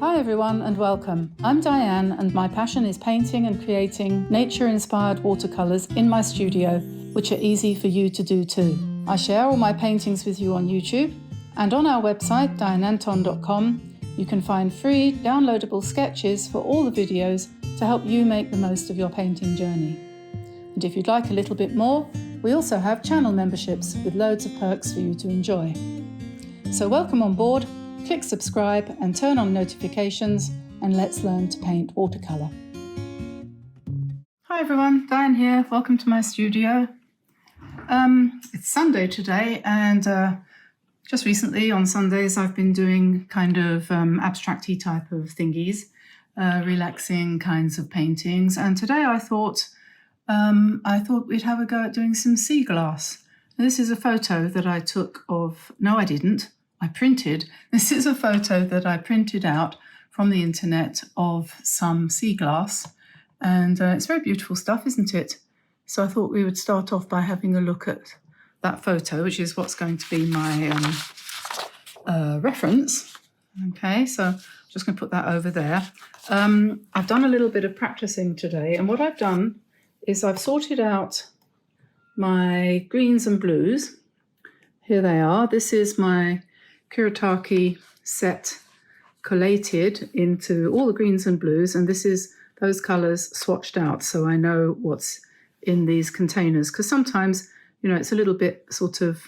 Hi everyone and welcome. I'm Diane and my passion is painting and creating nature-inspired watercolours in my studio, which are easy for you to do too. I share all my paintings with you on YouTube, and on our website dianeantone.com you can find free downloadable sketches for all the videos to help you make the most of your painting journey. And if you'd like a little bit more, we also have channel memberships with loads of perks for you to enjoy. So welcome on board. Click subscribe and turn on notifications, and let's learn to paint watercolour. Hi everyone, Diane here. Welcome to my studio. It's Sunday today, and just recently on Sundays I've been doing kind of abstract-y type of thingies, relaxing kinds of paintings. And today I thought we'd have a go at doing some sea glass. Now, this is a photo that I took of. No, I didn't. I printed. This is a photo that I printed out from the internet of some sea glass, and it's very beautiful stuff, isn't it? So I thought we would start off by having a look at that photo, which is what's going to be my reference. Okay, so I'm just going to put that over there. I've done a little bit of practicing today, and what I've done is I've sorted out my greens and blues. Here they are. This is my Kuretake set collated into all the greens and blues, and this is those colours swatched out so I know what's in these containers, because sometimes, you know, it's a little bit sort of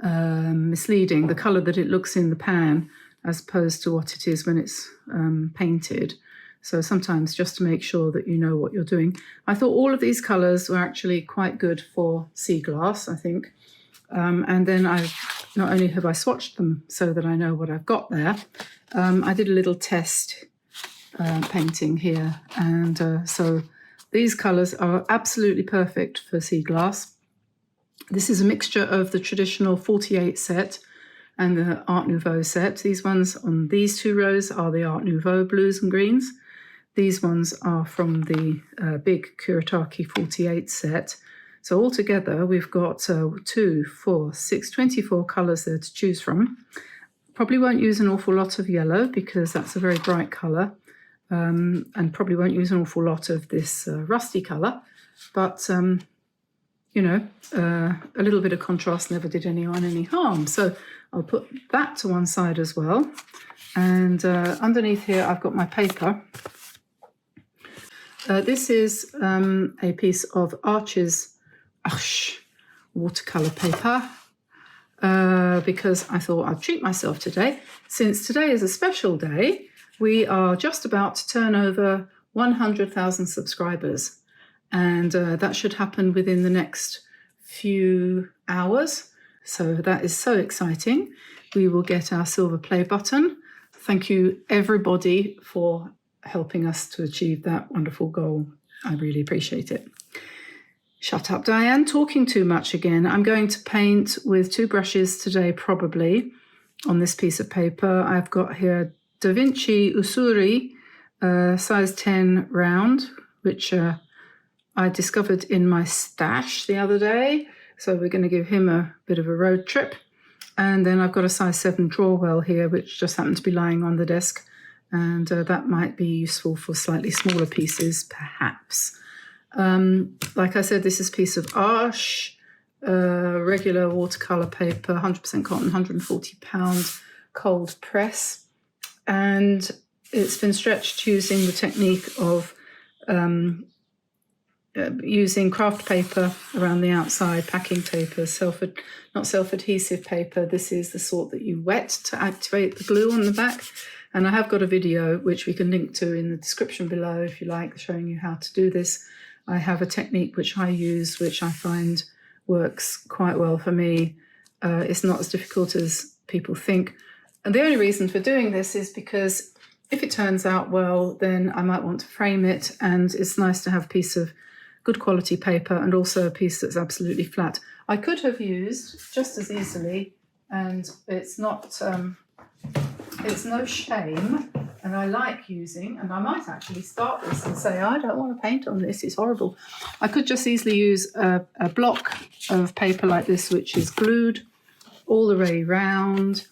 misleading, the colour that it looks in the pan as opposed to what it is when it's painted. So sometimes just to make sure that you know what you're doing. I thought all of these colours were actually quite good for sea glass, I think. And then not only have I swatched them so that I know what I've got there, I did a little test painting here. And so these colours are absolutely perfect for sea glass. This is a mixture of the traditional 48 set and the Art Nouveau set. These ones on these two rows are the Art Nouveau blues and greens. These ones are from the big Kuretake 48 set. So altogether, we've got 2, 4, 6, 24 colours there to choose from. Probably won't use an awful lot of yellow because that's a very bright colour, and probably won't use an awful lot of this rusty colour. But, you know, a little bit of contrast never did anyone any harm. So I'll put that to one side as well. And underneath here, I've got my paper. This is a piece of Arches watercolour paper, because I thought I'd treat myself today. Since today is a special day, we are just about to turn over 100,000 subscribers, and that should happen within the next few hours. So that is so exciting. We will get our silver play button. Thank you everybody for helping us to achieve that wonderful goal. I really appreciate it. Shut up, Diane, talking too much again. I'm going to paint with two brushes today, probably, on this piece of paper. I've got here Da Vinci Usuri, size 10 round, which I discovered in my stash the other day. So we're going to give him a bit of a road trip. And then I've got a size 7 Drawwell here, which just happened to be lying on the desk. And that might be useful for slightly smaller pieces, perhaps. Like I said, this is a piece of Arches, regular watercolour paper, 100% cotton, 140-pound cold press. And it's been stretched using the technique of using craft paper around the outside, packing paper, not self-adhesive paper. This is the sort that you wet to activate the glue on the back. And I have got a video which we can link to in the description below if you like, showing you how to do this. I have a technique which I use, which I find works quite well for me. It's not as difficult as people think. And the only reason for doing this is because if it turns out well, then I might want to frame it, and it's nice to have a piece of good quality paper and also a piece that's absolutely flat. I could have used just as easily, and it's no shame. And I like using, and I might actually start this and say, I don't want to paint on this, it's horrible. I could just easily use a block of paper like this, which is glued all the way round,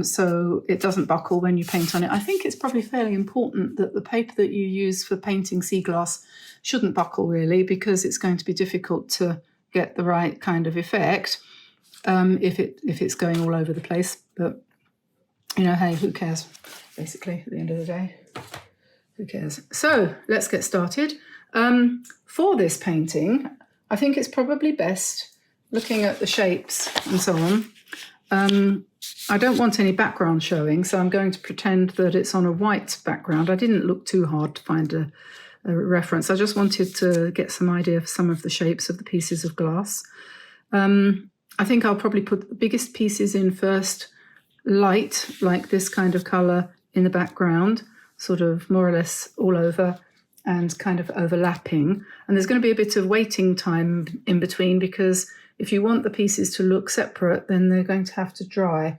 so it doesn't buckle when you paint on it. I think it's probably fairly important that the paper that you use for painting sea glass shouldn't buckle really, because it's going to be difficult to get the right kind of effect if it's going all over the place. But you know, hey, who cares? Basically, at the end of the day, who cares? So let's get started. For this painting, I think it's probably best looking at the shapes and so on. I don't want any background showing, so I'm going to pretend that it's on a white background. I didn't look too hard to find a reference. I just wanted to get some idea of some of the shapes of the pieces of glass. I think I'll probably put the biggest pieces in first, light, like this kind of colour in the background, sort of more or less all over and kind of overlapping. And there's going to be a bit of waiting time in between, because if you want the pieces to look separate, then they're going to have to dry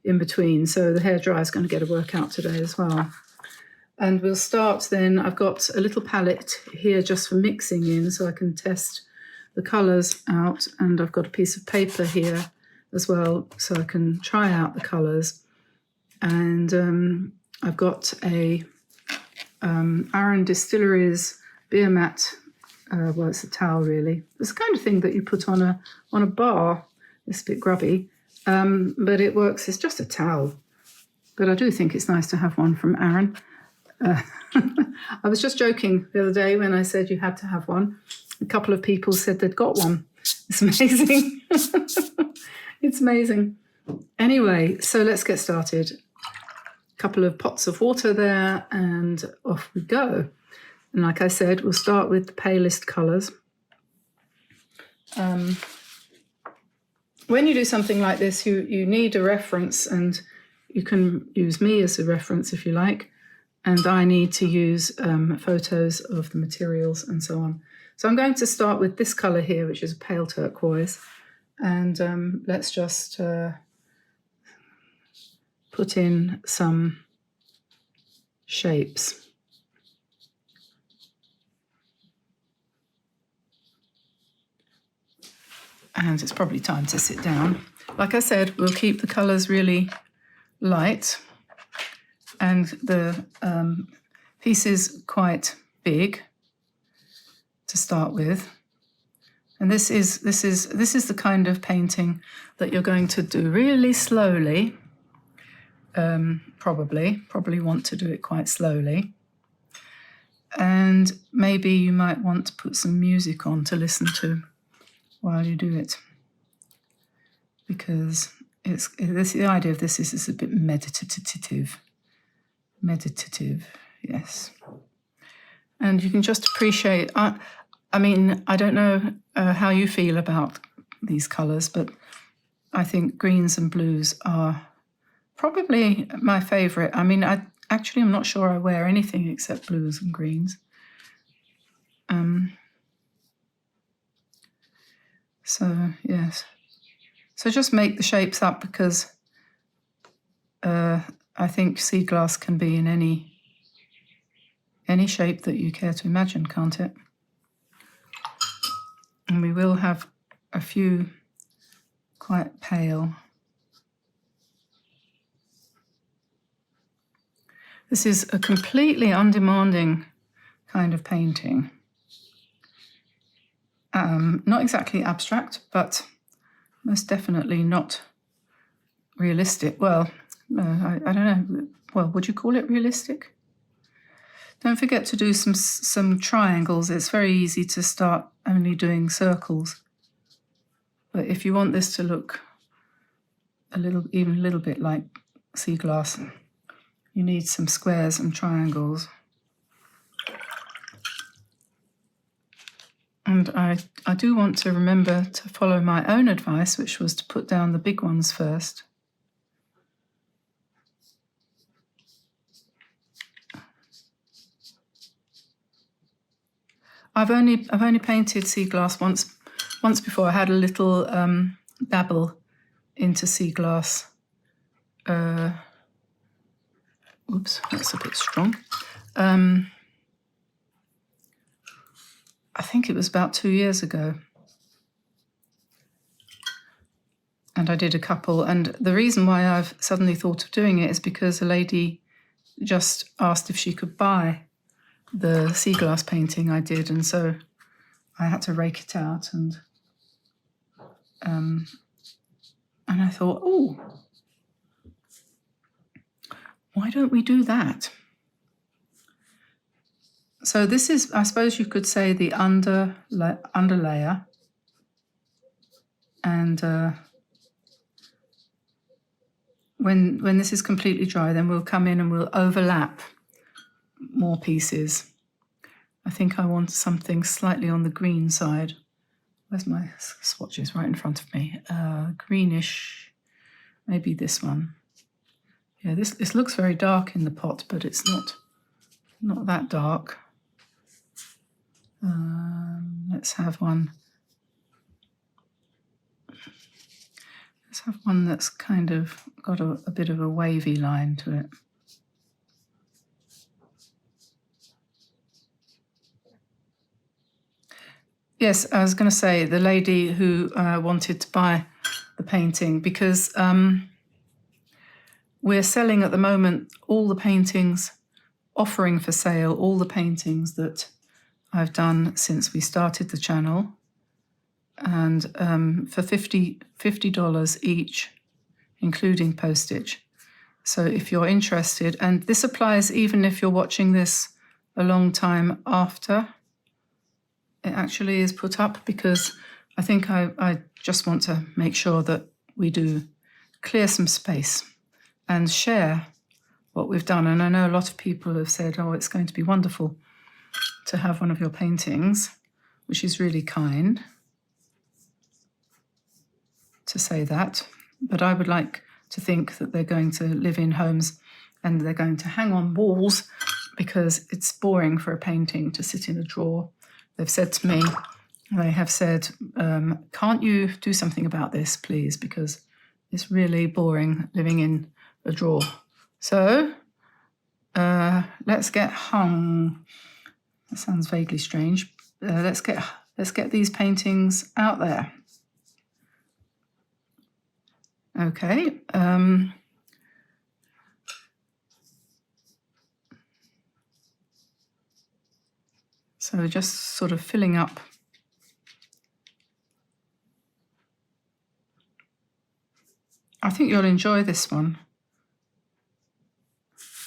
in between. So the hairdryer is going to get a workout today as well. And we'll start then. I've got a little palette here just for mixing in, so I can test the colours out. And I've got a piece of paper here as well, so I can try out the colours. And I've got a Aran Distilleries beer mat. Well, it's a towel really. It's the kind of thing that you put on a bar. It's a bit grubby, but it works. It's just a towel. But I do think it's nice to have one from Aran. I was just joking the other day when I said you had to have one. A couple of people said they'd got one. It's amazing. It's amazing. Anyway, so let's get started. A couple of pots of water there, and off we go. And like I said, we'll start with the palest colours. When you do something like this, you need a reference, and you can use me as a reference if you like. And I need to use photos of the materials and so on. So I'm going to start with this colour here, which is a pale turquoise. And let's just put in some shapes. And it's probably time to sit down. Like I said, we'll keep the colours really light and the pieces quite big to start with. And this is the kind of painting that you're going to do really slowly. Probably want to do it quite slowly. And maybe you might want to put some music on to listen to while you do it, because the idea of this is a bit meditative, yes. And you can just appreciate. I mean, I don't know how you feel about these colours, but I think greens and blues are probably my favourite. I mean, I'm not sure I wear anything except blues and greens. So, yes. So just make the shapes up, because I think sea glass can be in any shape that you care to imagine, can't it? And we will have a few quite pale. This is a completely undemanding kind of painting. Not exactly abstract, but most definitely not realistic. Well, I don't know. Well, would you call it realistic? Don't forget to do some triangles. It's very easy to start only doing circles. But if you want this to look even a little bit like sea glass, you need some squares and triangles. And I do want to remember to follow my own advice, which was to put down the big ones first. I've only painted sea glass once before. I had a little dabble into sea glass. Oops, that's a bit strong. I think it was about 2 years ago. and I did a couple. And the reason why I've suddenly thought of doing it is because a lady just asked if she could buy the sea glass painting I did, and so I had to rake it out, and I thought, oh, why don't we do that? So this is, I suppose you could say, the underlayer, and when this is completely dry, then we'll come in and we'll overlap more pieces. I think I want something slightly on the green side. Where's my swatches? Right in front of me. Greenish, maybe this one. Yeah, this looks very dark in the pot, but it's not that dark. Let's have one. Let's have one that's kind of got a bit of a wavy line to it. Yes, I was going to say, the lady who wanted to buy the painting, because we're selling at the moment all the paintings, offering for sale all the paintings that I've done since we started the channel, and for $50 each, including postage. So if you're interested, and this applies even if you're watching this a long time after it actually is put up, because I think I just want to make sure that we do clear some space and share what we've done. And I know a lot of people have said, oh, it's going to be wonderful to have one of your paintings, which is really kind to say that. But I would like to think that they're going to live in homes and they're going to hang on walls, because it's boring for a painting to sit in a drawer. They've said to me, they have said, can't you do something about this, please? Because it's really boring living in a drawer. So let's get hung. That sounds vaguely strange. Let's get these paintings out there. Okay. So just sort of filling up. I think you'll enjoy this one,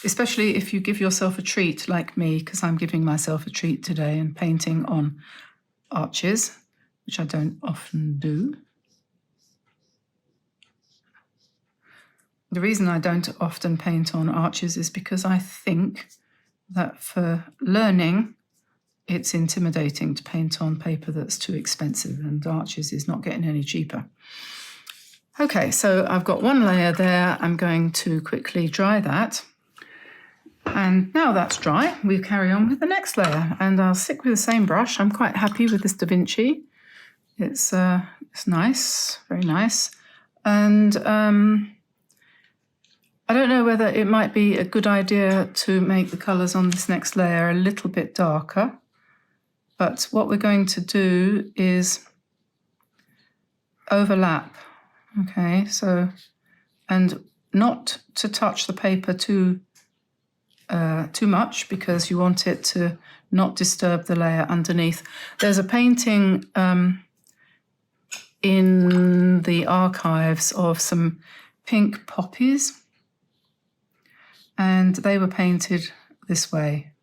especially if you give yourself a treat like me, because I'm giving myself a treat today and painting on arches, which I don't often do. The reason I don't often paint on arches is because I think that for learning, it's intimidating to paint on paper that's too expensive, and arches is not getting any cheaper. Okay, so I've got one layer there. I'm going to quickly dry that. And now that's dry, we carry on with the next layer, and I'll stick with the same brush. I'm quite happy with this Da Vinci. It's nice, very nice. And I don't know whether it might be a good idea to make the colours on this next layer a little bit darker. But what we're going to do is overlap, okay? So, and not to touch the paper too much, because you want it to not disturb the layer underneath. There's a painting in the archives of some pink poppies, and they were painted this way,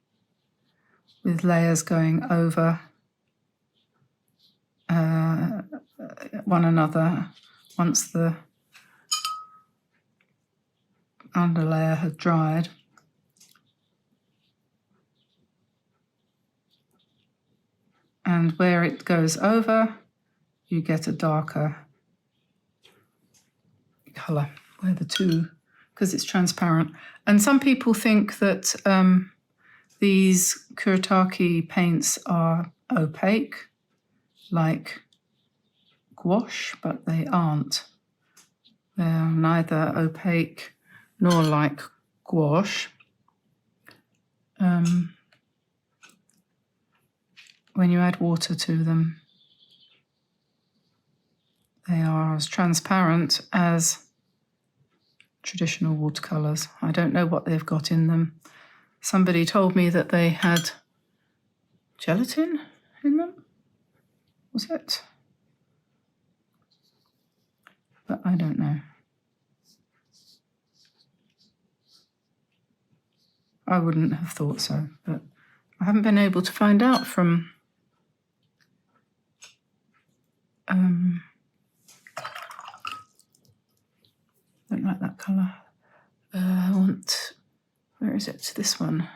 with layers going over one another once the underlayer had dried. And where it goes over, you get a darker colour, where the two, because it's transparent. And some people think that these Kuretake paints are opaque, like gouache, but they aren't. They're neither opaque nor like gouache. When you add water to them, they are as transparent as traditional watercolors. I don't know what they've got in them. Somebody told me that they had gelatin in them. Was it? But I don't know. I wouldn't have thought so, but I haven't been able to find out from don't like that colour. I want, where is it? This one.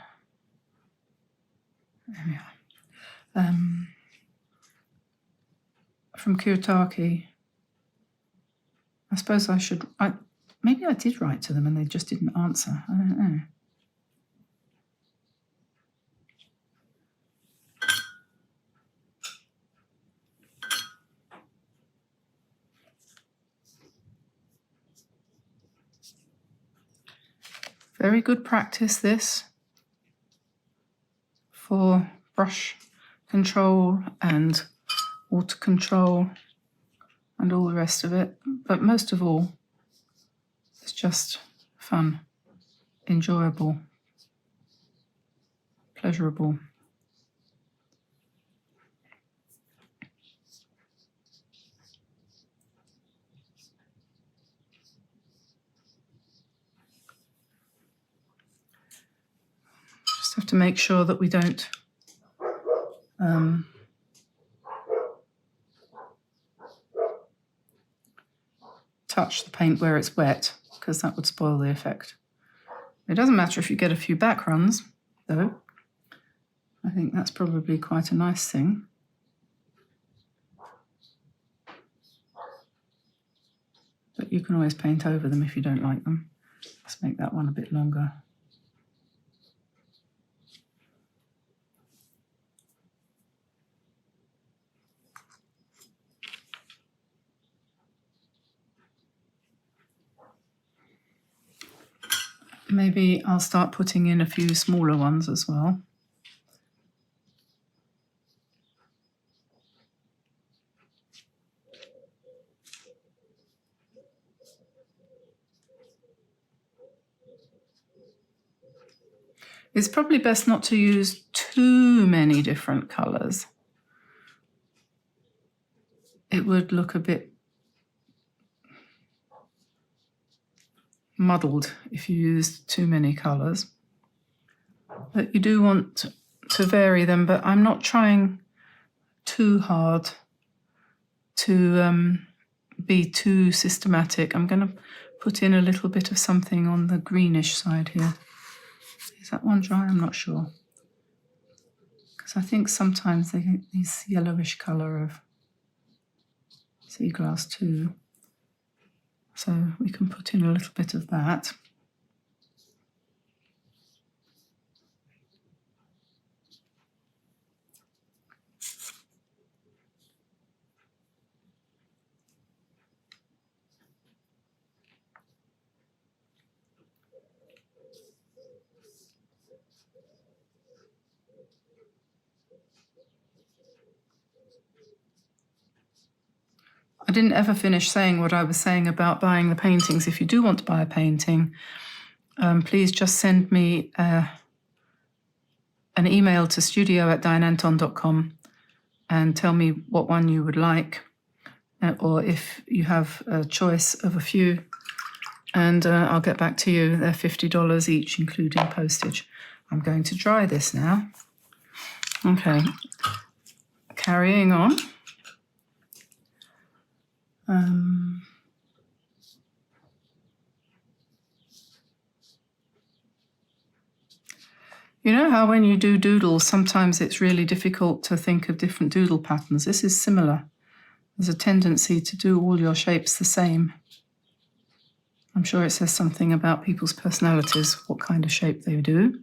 There we are. From Kuretake. I suppose I should, maybe I did write to them and they just didn't answer. I don't know. Very good practice, this, for brush control and water control and all the rest of it. But most of all, it's just fun, enjoyable, pleasurable. Just have to make sure that we don't touch the paint where it's wet, because that would spoil the effect. It doesn't matter if you get a few back runs, though. I think that's probably quite a nice thing. But you can always paint over them if you don't like them. Let's make that one a bit longer. Maybe I'll start putting in a few smaller ones as well. It's probably best not to use too many different colours. It would look a bit muddled if you used too many colours. But you do want to vary them, but I'm not trying too hard to be too systematic. I'm going to put in a little bit of something on the greenish side here. Is that one dry? I'm not sure. Because I think sometimes they get this yellowish colour of sea glass too. So we can put in a little bit of that. I didn't ever finish saying what I was saying about buying the paintings. If you do want to buy a painting, please just send me an email to studio@dianeantone.com and tell me what one you would like, or if you have a choice of a few, and I'll get back to you. They're $50 each, including postage. I'm going to dry this now. Okay, carrying on. You know how when you do doodles, sometimes it's really difficult to think of different doodle patterns? This is similar. There's a tendency to do all your shapes the same. I'm sure it says something about people's personalities, what kind of shape they do.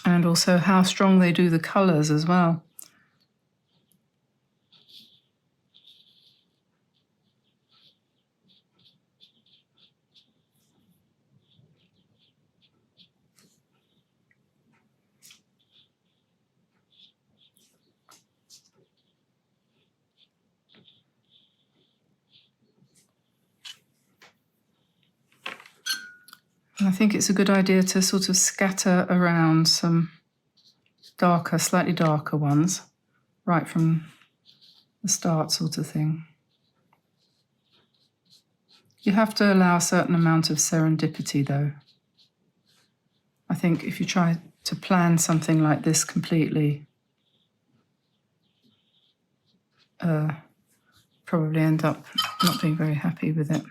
And also how strong they do the colours as well. I think it's a good idea to sort of scatter around some darker, slightly darker ones right from the start sort of thing. You have to allow a certain amount of serendipity though. I think if you try to plan something like this completely, probably end up not being very happy with it.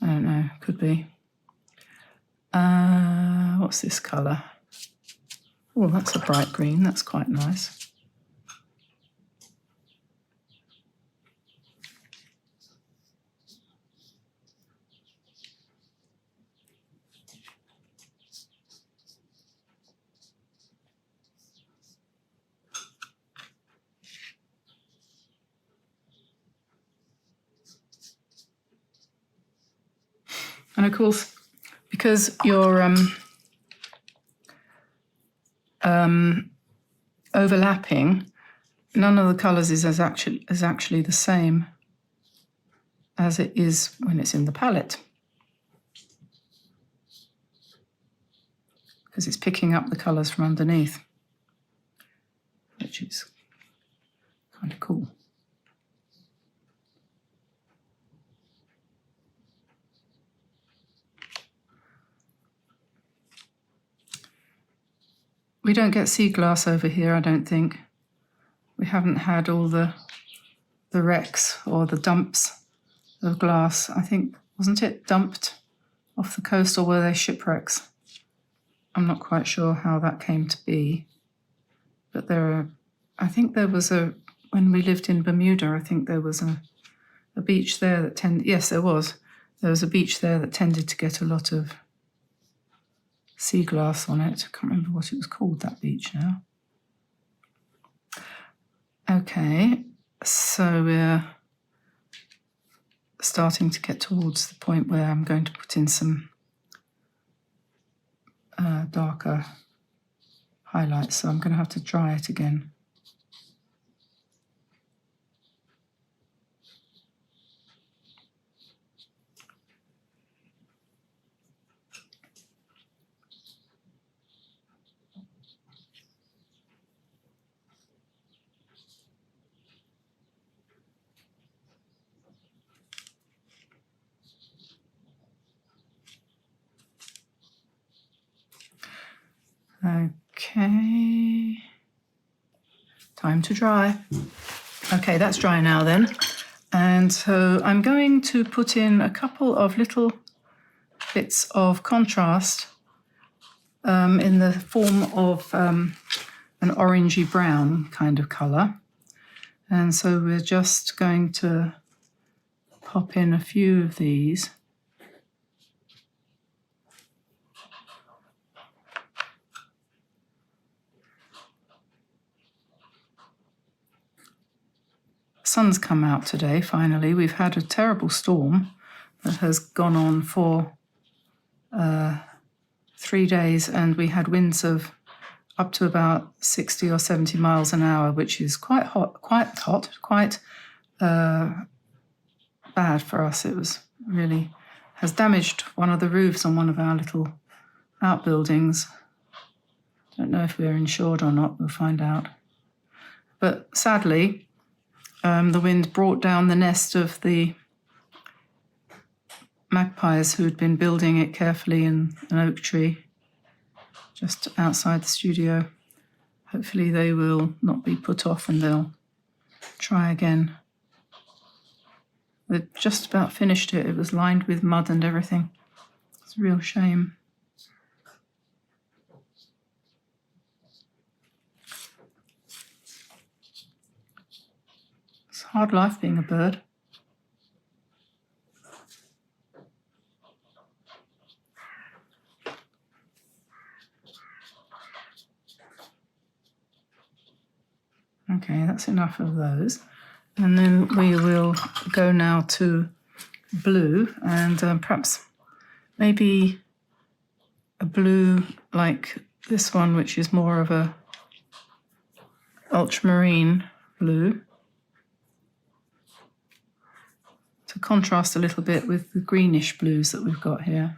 I don't know, could be. What's this colour? Oh, that's a bright green, that's quite nice. And of course, because you're overlapping, none of the colours is actually the same as it is when it's in the palette, because it's picking up the colours from underneath, which is kind of cool. We don't get sea glass over here, I don't think. We haven't had all the wrecks or the dumps of glass. I think, wasn't it dumped off the coast, or were they shipwrecks? I'm not quite sure how that came to be. But I think there was when we lived in Bermuda, I think there was a beach there that yes, there was. There was a beach there that tended to get a lot of sea glass on it. I can't remember what it was called, that beach now. Okay, so we're starting to get towards the point where I'm going to put in some darker highlights, so I'm going to have to dry it again. Okay, time to dry. Okay, that's dry now then. And so I'm going to put in a couple of little bits of contrast in the form of an orangey brown kind of colour. And so we're just going to pop in a few of these. Sun's come out today, finally. We've had a terrible storm that has gone on for 3 days, and we had winds of up to about 60 or 70 miles an hour, which is quite bad for us. It was really has damaged one of the roofs on one of our little outbuildings. Don't know if we're insured or not, we'll find out. But sadly, the wind brought down the nest of the magpies who had been building it carefully in an oak tree just outside the studio. Hopefully they will not be put off and they'll try again. They'd just about finished it. It was lined with mud and everything. It's a real shame. It's a hard life being a bird. Okay, that's enough of those. And then we will go now to blue, and perhaps maybe a blue like this one, which is more of a ultramarine blue, to contrast a little bit with the greenish blues that we've got here.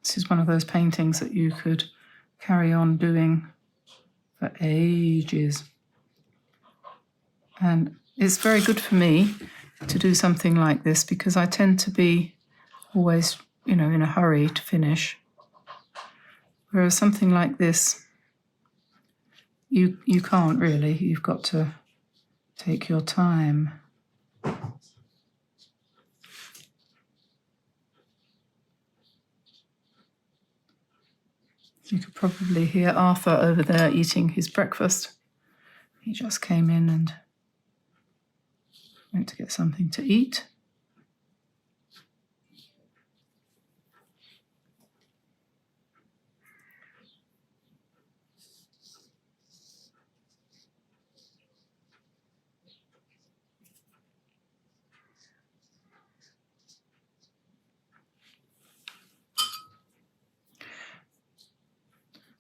This is one of those paintings that you could carry on doing for ages. And it's very good for me to do something like this because I tend to be always, in a hurry to finish. Whereas something like this, you can't really. You've got to take your time. You could probably hear Arthur over there eating his breakfast. He just came in and went to get something to eat.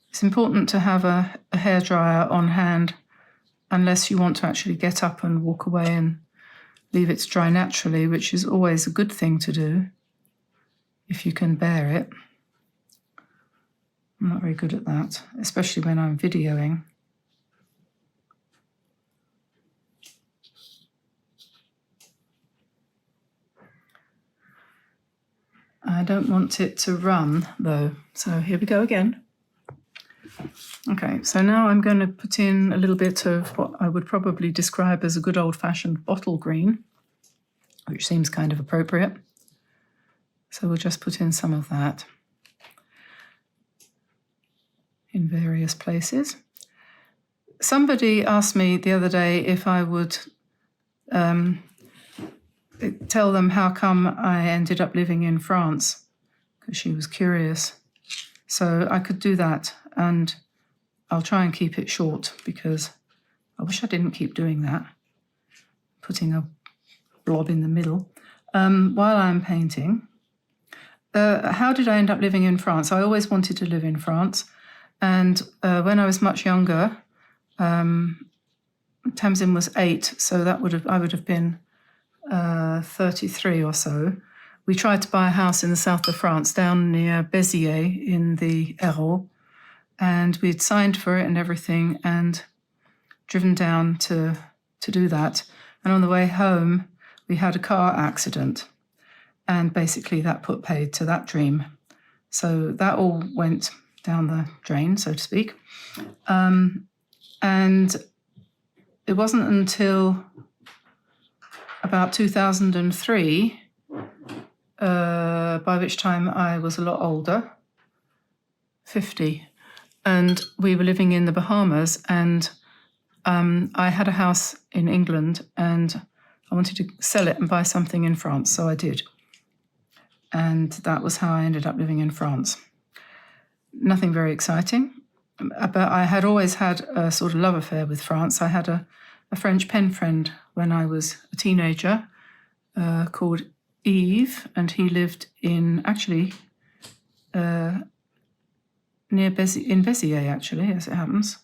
It's important to have a hairdryer on hand unless you want to actually get up and walk away and leave it to dry naturally, which is always a good thing to do if you can bear it. I'm not very good at that, especially when I'm videoing. I don't want it to run though, so here we go again. Okay, so now I'm going to put in a little bit of what I would probably describe as a good old-fashioned bottle green, which seems kind of appropriate. So we'll just put in some of that in various places. Somebody asked me the other day if I would tell them how come I ended up living in France, because she was curious. So I could do that, and I'll try and keep it short because I wish I didn't keep doing that, putting a blob in the middle. While I'm painting, how did I end up living in France? I always wanted to live in France, and when I was much younger, Tamsin was 8, so I would have been 33 or so. We tried to buy a house in the south of France, down near Béziers in the Hérault, and we'd signed for it and everything and driven down to do that. And on the way home, we had a car accident, and basically that put paid to that dream. So that all went down the drain, so to speak. And it wasn't until about 2003, by which time I was a lot older, 50, and we were living in the Bahamas, and I had a house in England, and I wanted to sell it and buy something in France, so I did. And that was how I ended up living in France. Nothing very exciting, but I had always had a sort of love affair with France. I had a French pen friend when I was a teenager called Yves, and he lived in near Béziers, actually, as it happens.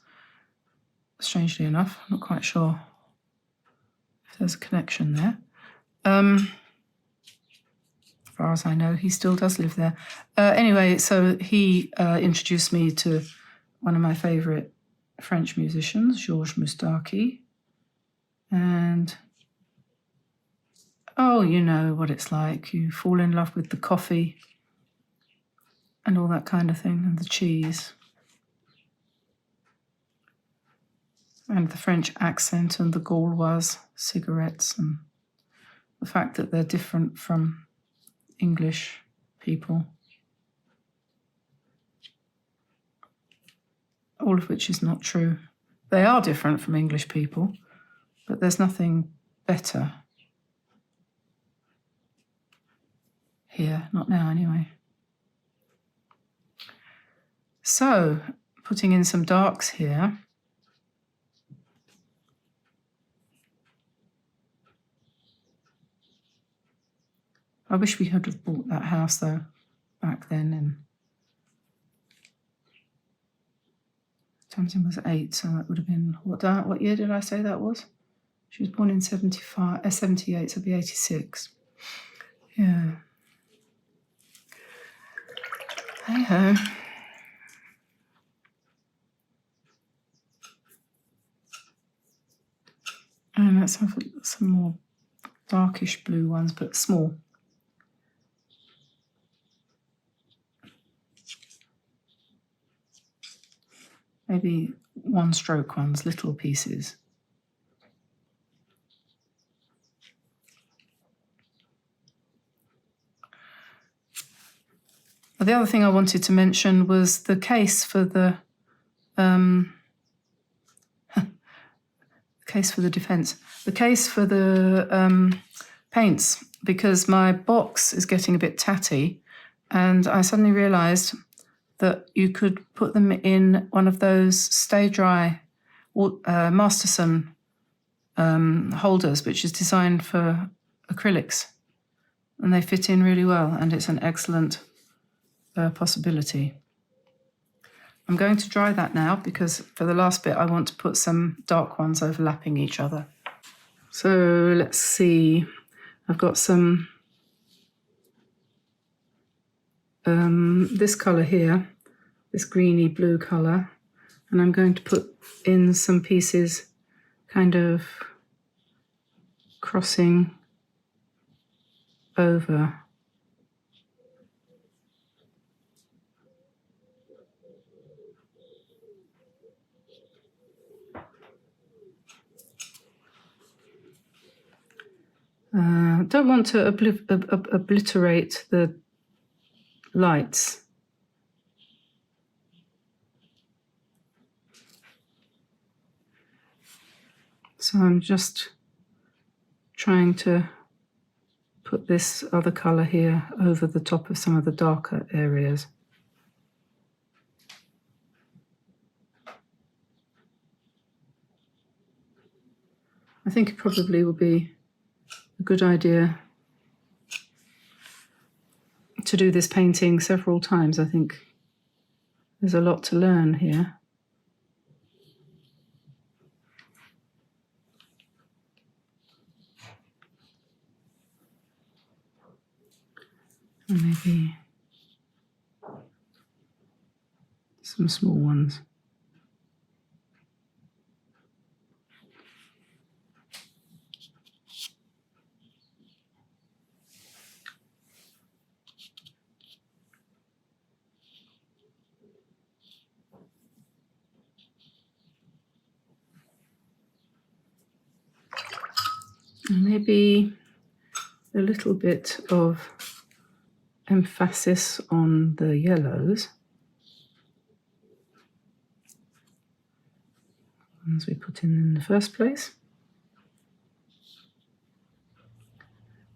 Strangely enough, I'm not quite sure if there's a connection there. As far as I know, he still does live there. Anyway, so he introduced me to one of my favourite French musicians, Georges Moustaki. And, you know what it's like. You fall in love with the coffee and all that kind of thing, and the cheese. And the French accent and the Gauloise cigarettes, and the fact that they're different from English people. All of which is not true. They are different from English people, but there's nothing better here, not now anyway. So, putting in some darks here. I wish we had have bought that house though, back then. And Tamsin was 8, so that would have been, what year did I say that was? She was born in 78, so it'd be 86. Yeah. Hey-ho. And let's have some more darkish blue ones, but small. Maybe one-stroke ones, little pieces. The other thing I wanted to mention was the case for the paints, because my box is getting a bit tatty, and I suddenly realised that you could put them in one of those stay dry Masterson holders, which is designed for acrylics, and they fit in really well, and it's an excellent possibility. I'm going to dry that now, because for the last bit I want to put some dark ones overlapping each other. So let's see, I've got some this colour here, this greeny blue colour, and I'm going to put in some pieces kind of crossing over. Don't want to obliterate the lights. So I'm just trying to put this other colour here over the top of some of the darker areas. I think it probably will be a good idea to do this painting several times. I think there's a lot to learn here. And maybe some small ones. And maybe a little bit of emphasis on the yellows, ones we put in the first place.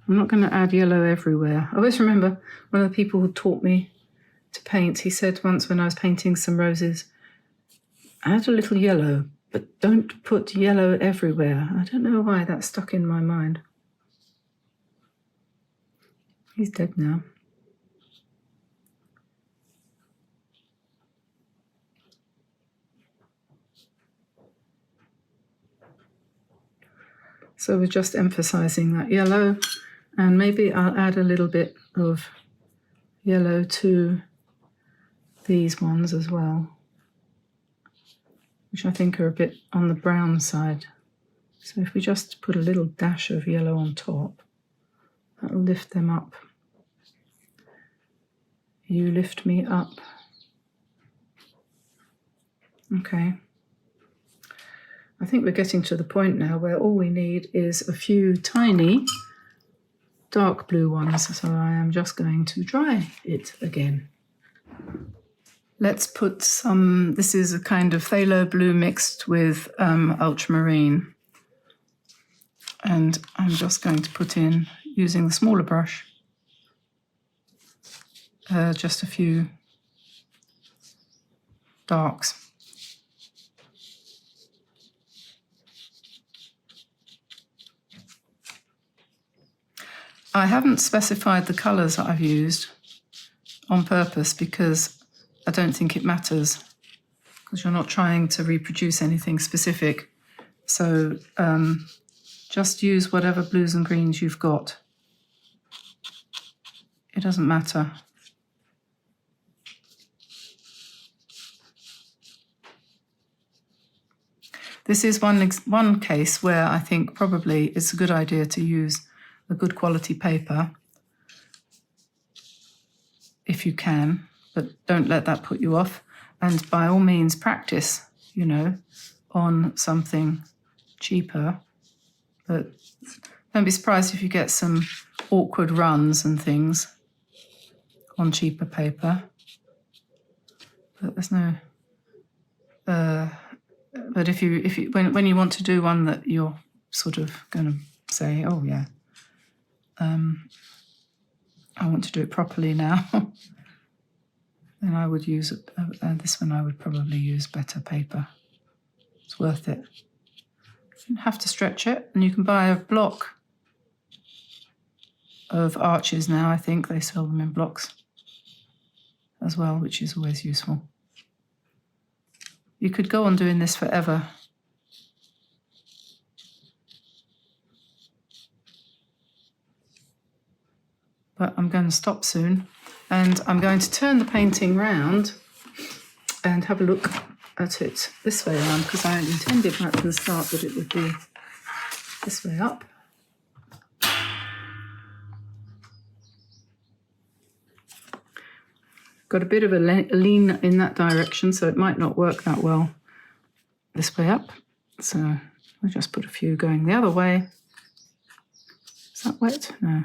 I'm not going to add yellow everywhere. I always remember one of the people who taught me to paint, he said once when I was painting some roses, add a little yellow, but don't put yellow everywhere. I don't know why that stuck in my mind. He's dead now. So we're just emphasizing that yellow, and maybe I'll add a little bit of yellow to these ones as well, which I think are a bit on the brown side. So if we just put a little dash of yellow on top, that'll lift them up. You lift me up. Okay. I think we're getting to the point now where all we need is a few tiny dark blue ones. So I am just going to dry it again. Let's put some, this is a kind of phthalo blue mixed with ultramarine. And I'm just going to put in, using the smaller brush, just a few darks. I haven't specified the colours that I've used on purpose because I don't think it matters, because you're not trying to reproduce anything specific. So just use whatever blues and greens you've got. It doesn't matter. This is one case where I think probably it's a good idea to use a good quality paper if you can, but don't let that put you off. And by all means practice, you know, on something cheaper. But don't be surprised if you get some awkward runs and things on cheaper paper. But there's no... but if you when you want to do one that you're sort of going to say, oh yeah, I want to do it properly now, then I would use this one. I would probably use better paper. It's worth it. You don't have to stretch it, and you can buy a block of arches now. I think they sell them in blocks as well, which is always useful. You could go on doing this forever. But I'm going to stop soon, and I'm going to turn the painting round and have a look at it this way around, because I intended right from the start that it would be this way up. Got a bit of a lean in that direction, so it might not work that well this way up. So I'll just put a few going the other way. Is that wet? No.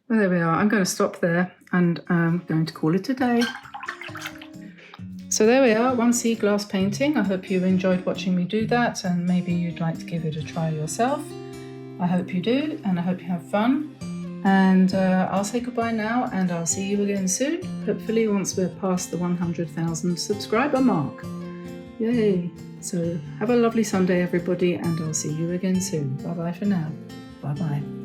Well, there we are. I'm going to stop there, and I'm going to call it a day. So there we are, one sea glass painting. I hope you enjoyed watching me do that, and maybe you'd like to give it a try yourself. I hope you do, and I hope you have fun. And I'll say goodbye now, and I'll see you again soon, hopefully once we're past the 100,000 subscriber mark. Yay! So have a lovely Sunday, everybody, and I'll see you again soon. Bye-bye for now. Bye-bye.